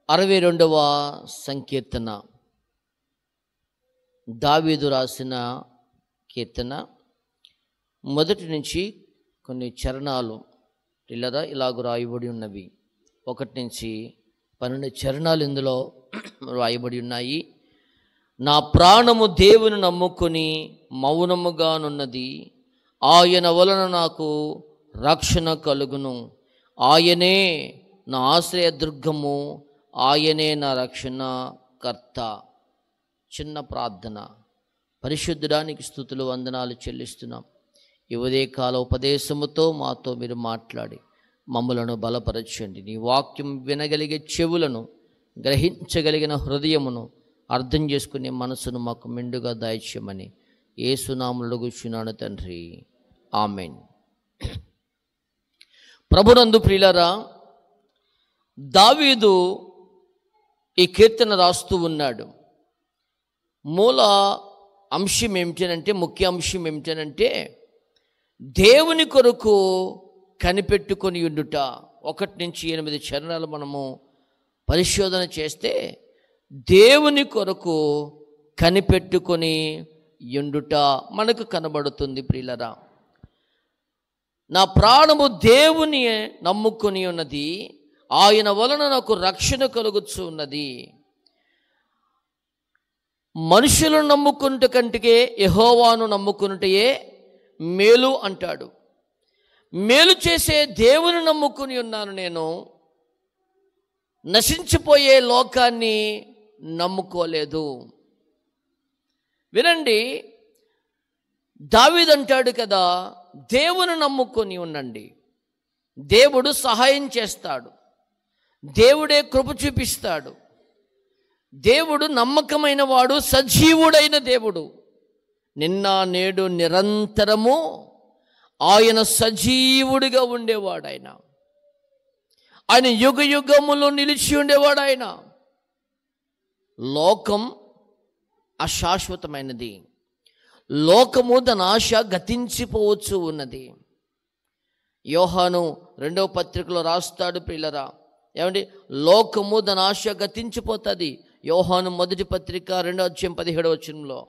62వ సంకీర్తన దావీదు రాసిన కీర్తన. మొదటి నుంచి కొన్ని చరణాలు ఇలాగ రాయబడి ఉన్నవి. 1 నుంచి 12 చరణాలు ఇందులో రాయబడి ఉన్నాయి. నా ప్రాణము దేవుని నమ్ముకొని మౌనముగానున్నది, ఆయన వలన నాకు రక్షణ కలుగును. ఆయనే నా ఆశ్రయదుర్గము, ఆయనే నా రక్షణ కర్త. చిన్న ప్రార్థన. పరిశుద్ధుడానికి స్తుతులు వందనాలు చెల్లిస్తున్నాం. ఈ ఉదయకాల ఉపదేశముతో మాతో మీరు మాట్లాడి మమ్ములను బలపరచండి. నీ వాక్యం వినగలిగే చెవులను, గ్రహించగలిగిన హృదయమును, అర్థం చేసుకునే మనసును మాకు మెండుగా దయచేయమని యేసునామములో అడుగుచున్నాను తండ్రి, ఆమేన్. ప్రభునందు ప్రియులారా, దావీదు ఈ కీర్తన రాస్తూ ఉన్నాడు. మూల అంశం ఏమిటనంటే, ముఖ్య అంశం ఏమిటనంటే, దేవుని కొరకు కనిపెట్టుకొని ఉండుట. 1 నుంచి 8 చరణాలు మనము పరిశోధన చేస్తే, దేవుని కొరకు కనిపెట్టుకొని ఉండుట మనకు కనబడుతుంది. ప్రియులరా, నా ప్రాణము దేవుని నమ్ముకొని ఉన్నది, ఆయన వలన నాకు రక్షణ కలుగుచు ఉన్నది. మనుషులను నమ్ముకున్నట కంటే యెహోవాను నమ్ముకున్నటయే మేలు అంటాడు. మేలు చేసే దేవుని నమ్ముకుని ఉన్నాను నేను, నశించిపోయే లోకాన్ని నమ్ముకోలేదు. వినండి, దావీదు అంటాడు కదా, దేవుని నమ్ముకొని ఉండండి. దేవుడు సహాయం చేస్తాడు, దేవుడే కృప చూపిస్తాడు. దేవుడు నమ్మకమైన వాడు, సజీవుడైన దేవుడు. నిన్న నేడు నిరంతరము ఆయన సజీవుడిగా ఉండేవాడు. ఆయన యుగ యుగములో నిలిచి ఉండేవాడు. ఆయన లోకం అశాశ్వతమైనది, లోకము తన ఆశ గతించిపోవచ్చు ఉన్నది. యోహాను 2వ పత్రికలో రాస్తాడు ప్రియులరా, ఏమండి, లోకము తన ఆశ గతించిపోతుంది. యోహాను 1వ పత్రిక 2వ అధ్యాయం 17వ వచనంలో.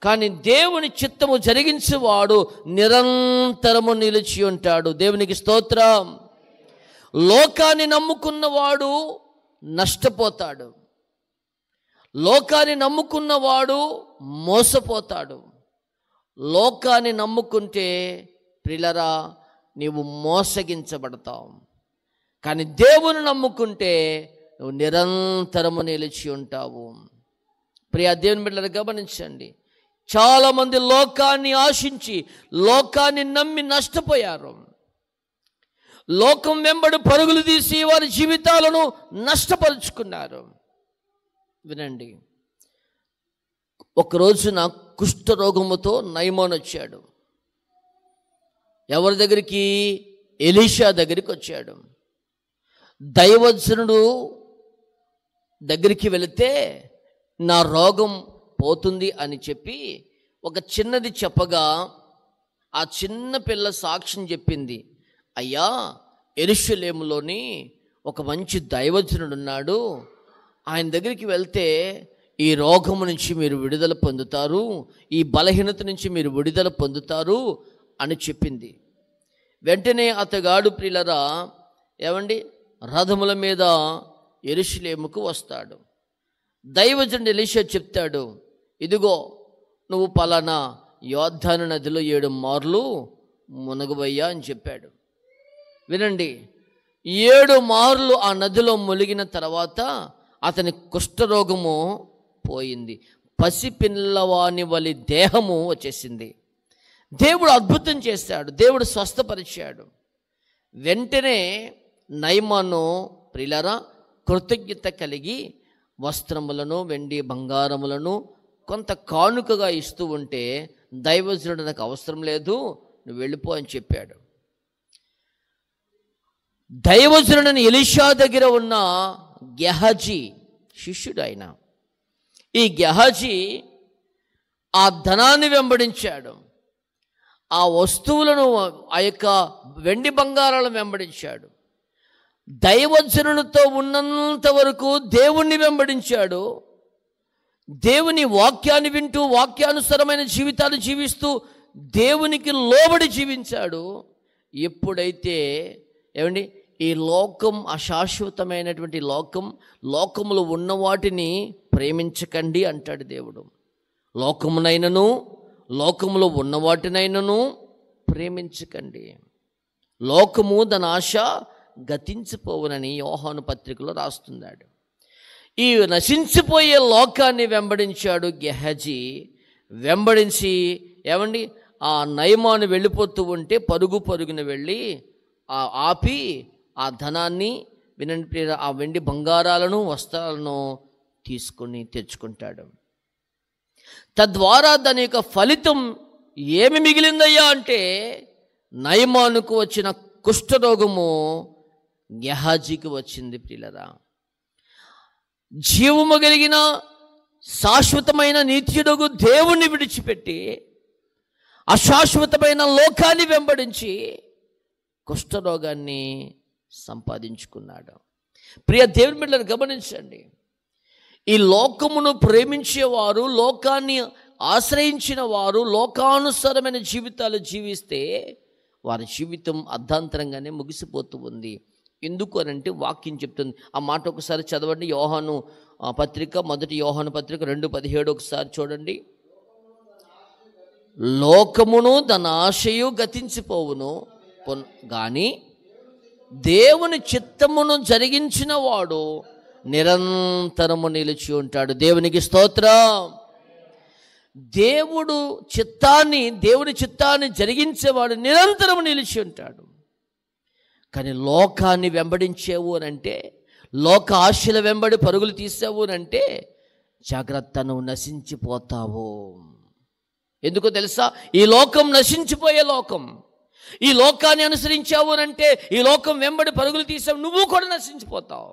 కానీ దేవుని చిత్తము జరిగించేవాడు నిరంతరము నిలిచి ఉంటాడు. దేవునికి స్తోత్రం. లోకాన్ని నమ్ముకున్నవాడు నష్టపోతాడు, లోకాన్ని నమ్ముకున్నవాడు మోసపోతాడు. లోకాన్ని నమ్ముకుంటే ప్రియులరా నీవు మోసగించబడతావు. కానీ దేవుని నమ్ముకుంటే నువ్వు నిరంతరము నిలిచి ఉంటావు. ప్రియ దేవుని బిడ్డలు గమనించండి, చాలామంది లోకాన్ని ఆశించి, లోకాన్ని నమ్మి నష్టపోయారు. లోకం వెంబడి పరుగులు తీసి వారి జీవితాలను నష్టపరుచుకున్నారు. వినండి, ఒకరోజు నా కుష్ఠరోగముతో నయమాన్ వచ్చాడు. ఎవరి దగ్గరికి? ఎలీషా దగ్గరికి వచ్చాడు. దైవజనుడు దగ్గరికి వెళితే నా రోగం పోతుంది అని చెప్పి ఒక చిన్నది చెప్పగా, ఆ చిన్న పిల్ల సాక్ష్యం చెప్పింది. అయ్యా, యెరూషలేములోని ఒక మంచి దైవజనుడు ఉన్నాడు, ఆయన దగ్గరికి వెళ్తే ఈ రోగము నుంచి మీరు విడుదల పొందుతారు, ఈ బలహీనత నుంచి మీరు విడుదల పొందుతారు అని చెప్పింది. వెంటనే అతగాడు ప్రియులరా, ఏమండి, రథముల మీద యెరూషలేముకు వస్తాడు. దైవజనుడు ఎలీషా చెప్తాడు, ఇదిగో నువ్వు పలానా యోర్దాను నదిలో 7 మార్లు మునగబోయ్యా అని చెప్పాడు. వినండి, 7 మార్లు ఆ నదిలో మునిగిన తర్వాత అతని కుష్ఠరోగము పోయింది. పసిపిల్లవాని వలి దేహము వచ్చేసింది. దేవుడు అద్భుతం చేశాడు, దేవుడు స్వస్థపరిచాడు. వెంటనే నయమాను ప్రియులారా కృతజ్ఞత కలిగి వస్త్రములను, వెండి బంగారములను కొంత కానుకగా ఇస్తూ ఉంటే, దైవజనుడు నాకు అవసరం లేదు, నువ్వు వెళ్ళిపో అని చెప్పాడు. దైవజనుడిని ఎలీషా దగ్గర ఉన్న గెహజీ శిష్యుడు ఆయన. ఈ గెహజీ ఆ ధనాన్ని వెంబడించాడు, ఆ వస్తువులను, ఆ యొక్క వెండి బంగారాలను వెంబడించాడు. దైవజనులతో ఉన్నంత వరకు దేవుణ్ణి వెంబడించాడు. దేవుని వాక్యాన్ని వింటూ వాక్యానుసారమైన జీవితాలు జీవిస్తూ దేవునికి లోబడి జీవించాడు. ఎప్పుడైతే ఏమండి ఈ లోకం అశాశ్వతమైనటువంటి లోకములో ఉన్న వాటిని ప్రేమించకండి అంటాడు దేవుడు. లోకమునైనను లోకములో ఉన్న వాటినైనను ప్రేమించకండి. లోకము దాని ఆశ గతించిపోవునని యోహాను పత్రికలో రాస్తున్నాడు. ఈ నశించిపోయే లోకాన్ని వెంబడించాడు గెహజీ. వెంబడించి ఏమండి ఆ నయమాను వెళ్ళిపోతూ ఉంటే పరుగున వెళ్ళి ఆపి ఆ ధనాన్ని వినండి ఆ వెండి బంగారాలను వస్త్రాలను తీసుకొని తెచ్చుకుంటాడు. తద్వారా దాని యొక్క ఫలితం ఏమి మిగిలిందయ్యా అంటే నయమానుకు వచ్చిన కుష్ఠరోగము గెహాజీకి వచ్చింది. ప్రియులరా, జీవము కలిగిన శాశ్వతమైన నిత్యుడగు దేవుణ్ణి విడిచిపెట్టి అశాశ్వతమైన లోకాన్ని వెంబడించి కుష్ఠరోగాన్ని సంపాదించుకున్నాడు. ప్రియ దేవుని బిడ్డలను గమనించండి. ఈ లోకమును ప్రేమించేవారు, లోకాన్ని ఆశ్రయించిన వారు లోకానుసారమైన జీవితాలు జీవిస్తే వారి జీవితం అర్ధాంతరంగానే ముగిసిపోతూ ఉంది. ఎందుకు అనంటే వాక్యం చెప్తుంది. ఆ మాట ఒకసారి చదవండి. యోహాను పత్రిక, మొదటి యోహాను పత్రిక 2:17 ఒకసారి చూడండి. లోకమును దాని ఆశయు గతించిపోవును కానీ దేవుని చిత్తమును జరిగించిన వాడు నిరంతరము నిలిచి ఉంటాడు. దేవునికి స్తోత్రం. దేవుని చిత్తాన్ని జరిగించేవాడు నిరంతరము నిలిచి ఉంటాడు. కానీ లోకాన్ని వెంబడించేవు అని అంటే, లోక ఆశల వెంబడి పరుగులు తీసావు అని అంటే జాగ్రత్త, నువ్వు నశించిపోతావు. ఎందుకో తెలుసా? ఈ లోకం నశించిపోయే లోకం. ఈ లోకాన్ని అనుసరించావు అని అంటే, ఈ లోకం వెంబడి పరుగులు తీసావు, నువ్వు కూడా నశించిపోతావు.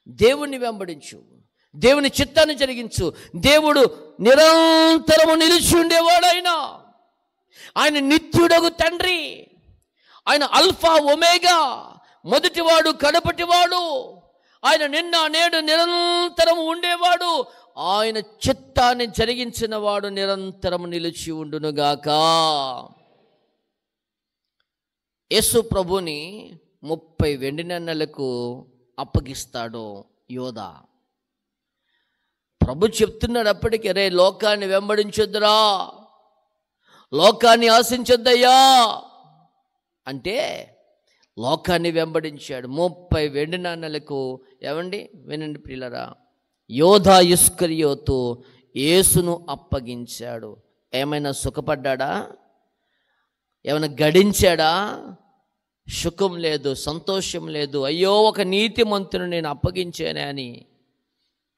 దేవుణ్ణి వెంబడించు, దేవుని చిత్తాన్ని జరిగించు. దేవుడు నిరంతరము నిలిచి ఉండేవాడు. ఆయన నిత్యుడగు తండ్రి, ఆయన అల్ఫా ఒమేగా, మొదటివాడు కడపటివాడు. ఆయన నిన్న నేడు నిరంతరం ఉండేవాడు. ఆయన చిత్తాన్ని జరిగించిన వాడు నిరంతరం నిలిచి ఉండునుగాక. యేసు ప్రభుని 30 వెండి నాణేలకు అప్పగిస్తాడు యోధా. ప్రభు చెప్తున్నాడు అప్పటికి, రే లోకాన్ని వెంబడించొద్దురా, లోకాన్ని ఆశించొద్దయ్యా అంటే లోకాన్ని వెంబడించాడు. 30 వెండి నాణేలకు ఏమండి వినండి ప్రియులరా, యోధా ఇస్కరియోతు యేసును అప్పగించాడు. ఏమైనా సుఖపడ్డా? ఏమైనా గడించాడా? సుఖం లేదు, సంతోషం లేదు. అయ్యో, ఒక నీతిమంతుని నేను అప్పగించానే అని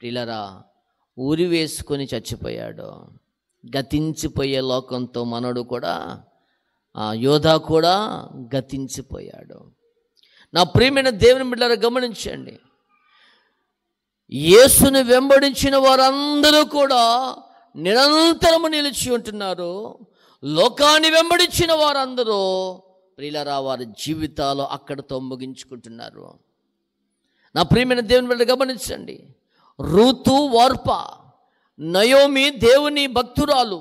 ప్రియులరా ఊరి వేసుకొని చచ్చిపోయాడు. గతించిపోయే లోకంతో మనడు కూడా, యోధా కూడా గతించిపోయాడు. నా ప్రియమైన దేవుని బిడ్డలారా గమనించండి. యేసుని వెంబడించిన వారందరూ కూడా నిరంతరము నిలిచి ఉంటున్నారు. లోకాన్ని వెంబడించిన వారందరూ ప్రియులరా వారి జీవితాలు అక్కడితో ముగించుకుంటున్నారు. నా ప్రియమైన దేవుని బిడ్డలు గమనించండి. రూతు, ఓర్ప, నయోమి దేవుని భక్తురాలు.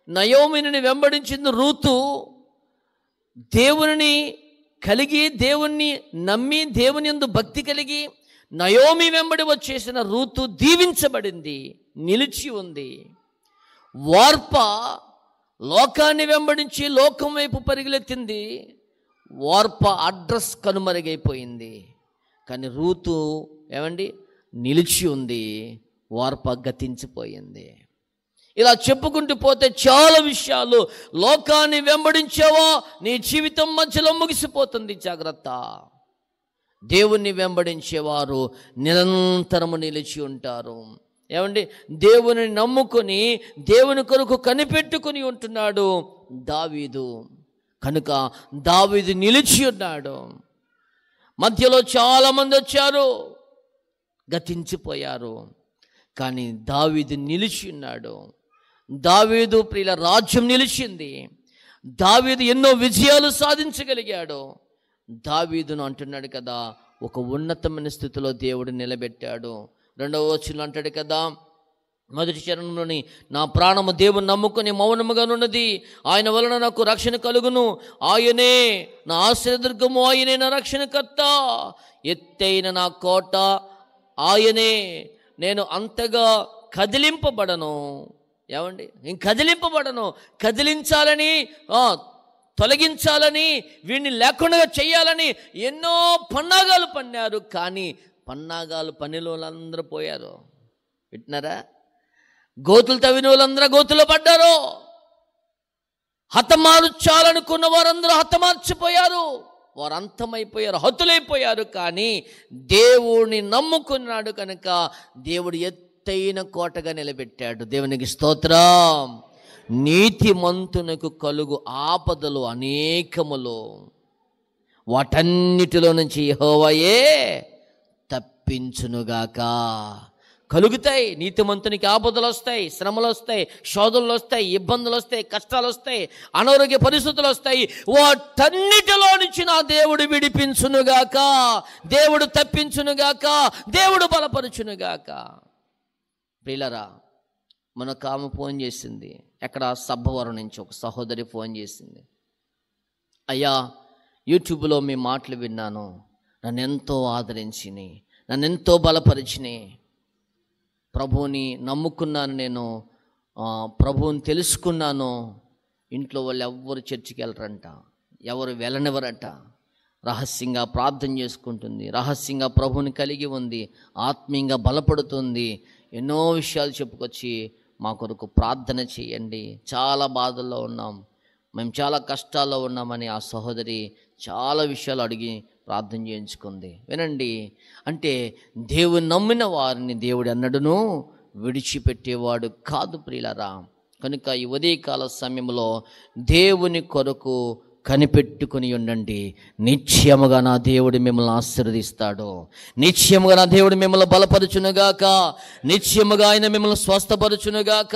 నయోమిని వెంబడించింది రూతు. దేవుని కలిగి, దేవుణ్ణి నమ్మి, దేవుని యందు భక్తి కలిగి నయోమి వెంబడి వచ్చేసిన రూతు దీవించబడింది, నిలిచి ఉంది. ఓర్ప లోకాన్ని వెంబడించి లోకం వైపు పరిగెత్తింది. ఓర్ప అడ్రస్ కనుమరుగైపోయింది. కానీ రూతు ఏమండి నిలిచి ఉంది, ఓర్ప గతించిపోయింది. ఇలా చెప్పుకుంటూ పోతే చాలా విషయాలు. లోకాన్ని వెంబడించావా నీ జీవితం మధ్యలో ముగిసిపోతుంది. జాగ్రత్త. దేవుణ్ణి వెంబడించేవారు నిరంతరము నిలిచి ఉంటారు. ఏమండి దేవుని నమ్ముకొని దేవుని కొరకు కనిపెట్టుకుని ఉంటున్నాడు దావీదు. కనుక దావీదు నిలిచి ఉన్నాడు. మధ్యలో చాలామంది వచ్చారు, గతించిపోయారు. కానీ దావీదు నిలిచి ఉన్నాడు. దావీదు ప్రియుల రాజ్యం నిలిచింది. దావీదు ఎన్నో విజయాలు సాధించగలిగాడు. దావీదును అంటున్నాడు కదా, ఒక ఉన్నతమైన స్థితిలో దేవుడు నిలబెట్టాడు. 2వ వచనంలో అంటాడు కదా, మొదటి చరణంలోని, నా ప్రాణము దేవుని నమ్ముకొని మౌనముగానున్నది, ఆయన వలన నాకు రక్షణ కలుగును, ఆయనే నా ఆశ్రయదుర్గము, ఆయనే నా రక్షణకర్త, ఎత్తైన నా కోట ఆయనే, నేను అంతగా కదిలింపబడను. ఏమండి, నేను కదిలింపబడను. కదిలించాలని, తొలగించాలని, వీడిని లేకుండా చేయాలని ఎన్నో పన్నాగాలు పన్నారు. కానీ పన్నాగాలు పనిలో వాళ్ళందరూ పోయారు. వింటున్నారా? గోతులు తవ్విన వాళ్ళందరూ గోతులో పడ్డారు. హతమార్చాలనుకున్న వారందరూ హతమార్చిపోయారు. వారు అంతమైపోయారు, హతులైపోయారు. కానీ దేవుడిని నమ్ముకున్నాడు కనుక దేవుడు ఎత్తైన కోటగా నిలబెట్టాడు. దేవునికి స్తోత్రం. నీతిమంతునకు కలుగు ఆపదలు అనేకములు, వాటన్నిటిలో నుంచి యెహోవాయే తప్పించునుగాక. కలుగుతాయి. నీతిమంతునికి ఆపదలు వస్తాయి, శ్రమలు వస్తాయి, శోధనలు వస్తాయి, ఇబ్బందులు వస్తాయి, కష్టాలు వస్తాయి, అనారోగ్య పరిస్థితులు వస్తాయి. వాటన్నిటిలో నుంచి నా దేవుడు విడిపించునుగాక, దేవుడు తప్పించునుగాక, దేవుడు బలపరుచునుగాక. ప్రియులారా, మనకు ఆమె ఫోన్ చేసింది. ఎక్కడ? సబ్బవరం నుంచి ఒక సహోదరి ఫోన్ చేసింది. అయ్యా, యూట్యూబ్లో మీ మాటలు విన్నాను, నన్ను ఎంతో ఆదరించినాయి, నన్ను ఎంతో బలపరిచినాయి. ప్రభువుని నమ్ముకున్నాను, నేను ప్రభువుని తెలుసుకున్నాను. ఇంట్లో వాళ్ళు ఎవ్వరు చర్చికి వెళ్ళరంట, ఎవరు వెళ్ళనివ్వరట. రహస్యంగా ప్రార్థన చేసుకుంటుంది, రహస్యంగా ప్రభువుని కలిగి ఉంది, ఆత్మీయంగా బలపడుతుంది. ఎన్నో విషయాలు చెప్పుకొచ్చి మా కొరకు ప్రార్థన చేయండి, చాలా బాధల్లో ఉన్నాం, మేము చాలా కష్టాల్లో ఉన్నామని ఆ సహోదరి చాలా విషయాలు అడిగి ప్రార్థన చేయించుకుంది. వినండి, అంటే దేవుని నమ్మిన వారిని దేవుడు ఎన్నడూనూ విడిచిపెట్టేవాడు కాదు ప్రియులారా. కనుక ఈ ఉదయకాల సమయంలో దేవుని కొరకు కనిపెట్టుకుని ఉండండి. నిశ్చయముగా నా దేవుడు మిమ్మల్ని ఆశీర్వదిస్తాడు, నిశ్చయముగా నా దేవుడు మిమ్మల్ని బలపరచునుగాక, నిశ్చయముగా ఆయన మిమ్మల్ని స్వస్థపరచునుగాక,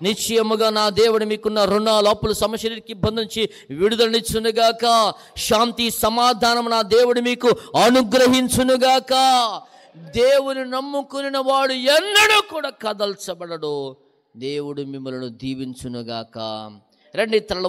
నిశ్చయముగా నా దేవుడు మీకున్న రుణాలు, అప్పులు, సమస్యలకి ఇబ్బంది నుంచి విడుదలనిచ్చునుగాక, శాంతి సమాధానం నా దేవుడు మీకు అనుగ్రహించునుగాక. దేవుని నమ్ముకుని వాడు ఎన్నడూ కూడా కదల్చబడడు. దేవుడు మిమ్మల్ని దీవించునుగాక. రండి, తరల